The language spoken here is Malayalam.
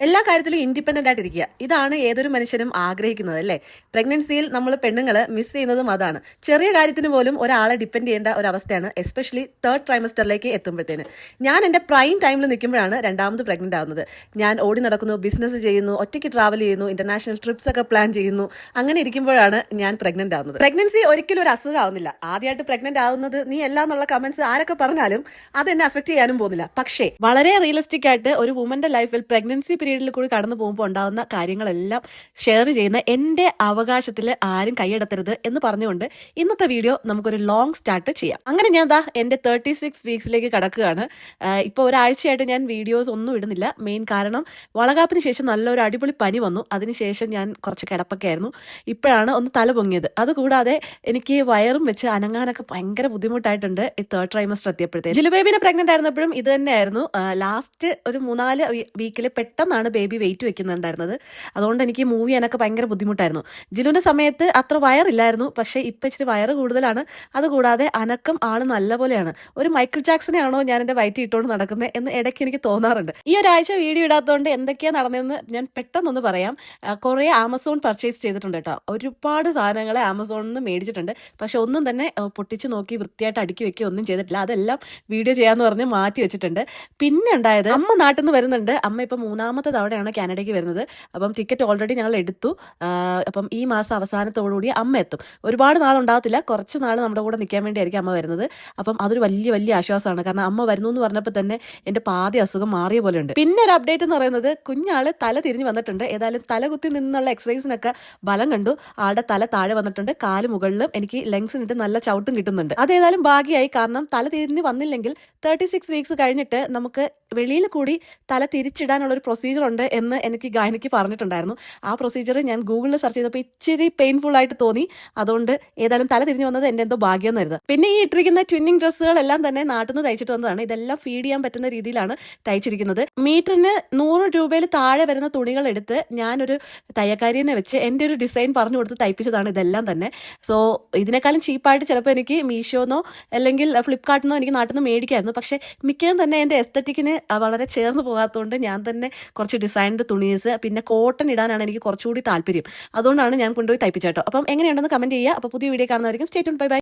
എല്ലാ കാര്യത്തിലും ഇൻഡിപെൻഡന്റ് ആയിട്ടിരിക്കുക. ഇതാണ് ഏതൊരു മനുഷ്യനും ആഗ്രഹിക്കുന്നത് അല്ലേ? പ്രഗ്നൻസിയിൽ നമ്മൾ പെണ്ണുങ്ങൾ മിസ് ചെയ്യുന്നതും അതാണ്. ചെറിയ കാര്യത്തിന് പോലും ഒരാളെ ഡിപ്പെൻഡ് ചെയ്യേണ്ട ഒരു അവസ്ഥയാണ്, എസ്പെഷ്യലി തേർഡ് ട്രൈമസ്റ്ററിലേക്ക് എത്തുമ്പോഴത്തേന്. ഞാൻ എൻ്റെ പ്രൈം ടൈമിൽ നിൽക്കുമ്പോഴാണ് രണ്ടാമത് പ്രഗ്നന്റ് ആവുന്നത്. ഞാൻ ഓടി നടക്കുന്നു, ബിസിനസ് ചെയ്യുന്നു, ഒറ്റയ്ക്ക് ട്രാവൽ ചെയ്യുന്നു, ഇന്റർനാഷണൽ ട്രിപ്സ് ഒക്കെ പ്ലാൻ ചെയ്യുന്നു. അങ്ങനെ ഇരിക്കുമ്പോഴാണ് ഞാൻ പ്രഗ്നന്റ് ആവുന്നത്. പ്രഗ്നൻസി ഒരിക്കലും ഒരു അസുഖമാവുന്നില്ല. ആദ്യമായിട്ട് പ്രഗ്നന്റ് ആവുന്നത് നീ അല്ല എന്നുള്ള കമന്റ്സ് ആരൊക്കെ പറഞ്ഞാലും അതെന്നെ അഫക്ട് ചെയ്യാനും പോകുന്നില്ല. പക്ഷേ വളരെ റിയലിസ്റ്റിക് ആയിട്ട് ഒരു വുമന്റെ ലൈഫിൽ പ്രഗ്നൻസി പീരീഡിൽ കൂടി കടന്നു പോകുമ്പോൾ ഉണ്ടാകുന്ന കാര്യങ്ങളെല്ലാം ഷെയർ ചെയ്യുന്ന എൻ്റെ അവകാശത്തിൽ ആരും കൈയടത്തരുത് എന്ന് പറഞ്ഞുകൊണ്ട് ഇന്നത്തെ വീഡിയോ നമുക്കൊരു ലോങ് സ്റ്റാർട്ട് ചെയ്യാം. അങ്ങനെ ഞാൻ എൻ്റെ 36 വീക്സിലേക്ക് കടക്കുകയാണ്. ഇപ്പോൾ ഒരാഴ്ചയായിട്ട് ഞാൻ വീഡിയോസ് ഒന്നും ഇടുന്നില്ല. മെയിൻ കാരണം വളകാപ്പിന് ശേഷം നല്ലൊരു അടിപൊളി പനി വന്നു. അതിനുശേഷം ഞാൻ കുറച്ച് കിടപ്പൊക്കെ ആയിരുന്നു. ഇപ്പോഴാണ് ഒന്ന് തല പൊങ്ങിയത്. അതുകൂടാതെ എനിക്ക് വയറും വെച്ച് അനങ്ങാനൊക്കെ ഭയങ്കര ബുദ്ധിമുട്ടായിട്ടുണ്ട് ഈ തേർഡ് ട്രൈമസ്റ്റർ എത്തിയപ്പോഴത്തേക്ക്. ജിലു ബേബിനെ പ്രഗ്നന്റ് ആയിരുന്നപ്പോഴും ഇത് തന്നെയായിരുന്നു. ലാസ്റ്റ് ഒരു 3-4 വീക്കിൽ പെട്ടെന്നാണ് ബേബി വെയിറ്റ് വെക്കുന്നുണ്ടായിരുന്നത്. അതുകൊണ്ട് എനിക്ക് മൂവ് ചെയ്യാനൊക്കെ ഭയങ്കര ബുദ്ധിമുട്ടായിരുന്നു. ജിലുവിന്റെ സമയത്ത് അത്ര വയറില്ലായിരുന്നു, പക്ഷേ ഇപ്പം ഇച്ചിരി വയറ് കൂടുതലാണ്. അതുകൂടാതെ അനക്കം ആള് നല്ല പോലെയാണ്. ഒരു മൈക്കിൾ ജാക്സനെ ആണോ ഞാൻ എൻ്റെ വയറ്റിൽ ഇട്ടുകൊണ്ട് നടക്കുന്നത് എന്ന് ഇടയ്ക്ക് എനിക്ക് തോന്നാറുണ്ട്. ഈ ഒരാഴ്ച വീഡിയോ ഇടാത്തതുകൊണ്ട് എന്തൊക്കെയാണ് നടന്നതെന്ന് ഞാൻ പെട്ടെന്നൊന്ന് പറയാം. കുറേ ആമസോൺ പർച്ചേസ് ചെയ്തിട്ടുണ്ട് കേട്ടോ. ഒരുപാട് സാധനങ്ങൾ ആമസോണിൽ നിന്ന് മേടിച്ചിട്ടുണ്ട്. പക്ഷെ ഒന്നും തന്നെ പൊട്ടിച്ച് നോക്കി വൃത്തിയായിട്ട് അടുക്കി വെക്കുകയോ ഒന്നും ചെയ്തിട്ടില്ല. അതെല്ലാം വീഡിയോ ചെയ്യാന്ന് പറഞ്ഞ് മാറ്റി വെച്ചിട്ടുണ്ട്. പിന്നെ ഉണ്ടായത്, അമ്മ നാട്ടിൽ നിന്ന് വരുന്നുണ്ട്. അമ്മ ഇപ്പം 3ാമത്തെ തവണയാണ് കാനഡയ്ക്ക് വരുന്നത്. അപ്പം ടിക്കറ്റ് ഓൾറെഡി ഞങ്ങൾ എടുത്തു. അപ്പം ഈ മാസം അവസാനത്തോടുകൂടി അമ്മ എത്തും. ഒരുപാട് നാളുണ്ടാകത്തില്ല, കുറച്ച് നാൾ നമ്മുടെ കൂടെ നിൽക്കാൻ വേണ്ടിയായിരിക്കും അമ്മ വരുന്നത്. അപ്പം അതൊരു വലിയ വലിയ ആശ്വാസമാണ്. കാരണം അമ്മ വരുന്നു എന്ന് പറഞ്ഞപ്പോൾ തന്നെ എൻ്റെ പാതി അസുഖം മാറിയ പോലെ ഉണ്ട്. പിന്നെ ഒരു അപ്ഡേറ്റ് എന്ന് പറയുന്നത്, കുഞ്ഞാള് തല തിരിഞ്ഞ് വന്നിട്ടുണ്ട്. ഏതായാലും തലകുത്തി നിന്നുള്ള എക്സസൈസിനൊക്കെ ബലം കണ്ടു. ആളുടെ തല താഴെ വന്നിട്ടുണ്ട്. കാല് മുകളിലും എനിക്ക് ലെങ്സിനിട്ട് നല്ല ചവിട്ടും കിട്ടുന്നുണ്ട്. അതേതായാലും ഭാഗ്യമായി. കാരണം തല തിരിഞ്ഞ് വന്നില്ലെങ്കിൽ 36 വീക്സ് കഴിഞ്ഞിട്ട് നമുക്ക് വെളിയിൽ കൂടി തല തിരിച്ചിടാനുള്ളൊരു പ്രൊസീജിയർ ഉണ്ട് എന്ന് എനിക്ക് ഗൈനക്ക് പറഞ്ഞിട്ടുണ്ടായിരുന്നു. ആ പ്രൊസീജിയർ ഞാൻ ഗൂഗിളിൽ സെർച്ച് ചെയ്തപ്പോൾ ഇച്ചിരി പെയിൻഫുൾ ആയിട്ട് തോന്നി. അതുകൊണ്ട് ഏതായാലും തല തിരിഞ്ഞു വന്നത് എൻ്റെ എന്തോ ഭാഗ്യം എന്നായിരുന്നു. പിന്നെ ഈ ഇട്ടിരിക്കുന്ന ട്വിന്നിങ് ഡ്രസ്സുകളെല്ലാം തന്നെ നാട്ടിൽ നിന്ന് തയ്ച്ചിട്ട് വന്നതാണ്. ഇതെല്ലാം ഫീഡ് ചെയ്യാൻ പറ്റുന്ന രീതിയിലാണ് തയ്ച്ചിരിക്കുന്നത്. മീറ്ററിന് 100 രൂപയിൽ താഴെ വരുന്ന തുണികൾ എടുത്ത് ഞാനൊരു തയ്യക്കാരിനെ വെച്ച് എൻ്റെ ഒരു ഡിസൈൻ പറഞ്ഞു കൊടുത്ത് തയ്പ്പിച്ചതാണ് ഇതെല്ലാം തന്നെ. സോ ഇതിനേക്കാളും ചീപ്പായിട്ട് ചിലപ്പോൾ എനിക്ക് മീഷോന്നോ അല്ലെങ്കിൽ ഫ്ലിപ്കാർട്ടിന്നോ എനിക്ക് നാട്ടിൽ നിന്ന് മേടിക്കായിരുന്നു. പക്ഷേ മിക്കതും തന്നെ എൻ്റെ എസ്തറ്റിക്കിന് വളരെ ചേർന്ന് പോകാത്തതുകൊണ്ട് ഞാൻ തന്നെ കുറച്ച് ഡിസൈൻഡ് തുണീസ്, പിന്നെ കോട്ടൺ ഇടാനാണ് എനിക്ക് കുറച്ചുകൂടി താല്പര്യം. അതുകൊണ്ടാണ് ഞാൻ കൊണ്ടുപോയി തയ്പ്പിച്ചേട്ടോ. അപ്പം എങ്ങനെയുണ്ടെന്ന് കമന്റ് ചെയ്യുക. അപ്പോൾ പുതിയ വീഡിയോ കാണുന്നതായിരിക്കും. Stay tuned. Bye by.